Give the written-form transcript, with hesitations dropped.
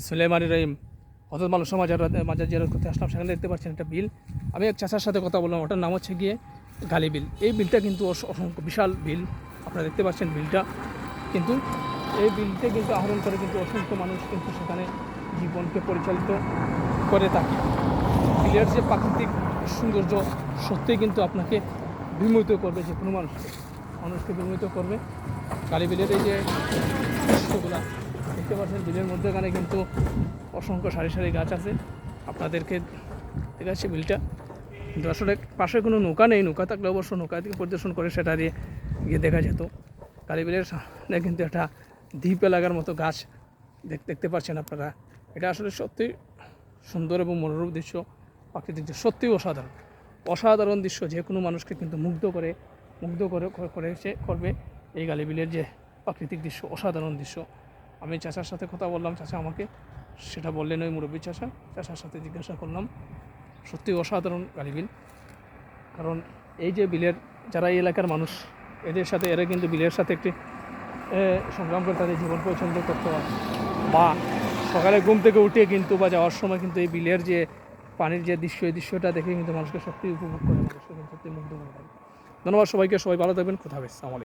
সুলেমানি রহিম হজরত মানুষ মাজার জিয়ারত করতে আসলাম। সেখানে দেখতে পাচ্ছেন একটা বিল। আমি এক চাচার সাথে কথা বললাম, ওটার নাম হচ্ছে গিয়ে গালি বিল। এই বিলটা কিন্তু অসংখ্য বিশাল বিল, আপনারা দেখতে পাচ্ছেন বিলটা। কিন্তু এই বিলটা কিন্তু আহরণ করে কিন্তু অসংখ্য মানুষ কিন্তু সেখানে জীবনকে পরিচালিত করে থাকে। বিলের যে প্রাকৃতিক সৌন্দর্য সত্যিই কিন্তু আপনাকে বিমোহিত করবে, যে কোনো মানুষকে বিমোহিত করবে। কালী বিলের এই যে দৃশ্যগুলা দেখতে পাচ্ছেন, বিলের মধ্যেখানে কিন্তু অসংখ্য সারি সারি গাছ আছে। আপনাদেরকে দেখাচ্ছে বিলটা, কিন্তু আসলে পাশে কোনো নৌকা নেই। নৌকা থাকলে অবশ্য নৌকা থেকে পরিদর্শন করে সেটা দিয়ে গিয়ে দেখা যেত। কালী বিলের সামনে কিন্তু একটা দ্বীপ এলাকার মতো গাছ দেখতে পাচ্ছেন আপনারা। এটা আসলে সত্যি সুন্দর এবং মনোরম দৃশ্য, প্রাকৃতিক দৃশ্য, সত্যিই অসাধারণ দৃশ্য। যে কোনো মানুষকে কিন্তু মুগ্ধ করে সে করবে এই গালিবিলের যে প্রাকৃতিক দৃশ্য, অসাধারণ দৃশ্য। আমি চাচার সাথে কথা বললাম, চাচা আমাকে সেটা বললেন, ওই মুরব্বী চাচার সাথে জিজ্ঞাসা করলাম। সত্যি অসাধারণ গালিবিল। কারণ এই যে বিলের যারা এই এলাকার মানুষ, এরা কিন্তু বিলের সাথে একটি সংগ্রাম করে তাদের জীবন পরিচালিত করতে হয়। বা সকালে ঘুম থেকে উঠে কিন্তু বা যাওয়ার সময় কিন্তু এই বিলের যে পানির যে দৃশ্য, এই দৃশ্যটা দেখে কিন্তু মানুষকে সত্যি উপভোগ করে, মানুষকে কিন্তু সত্যি মুগ্ধ করে থাকে। ধন্যবাদ সবাইকে, সবাই ভালো থাকবেন। কথা হবে।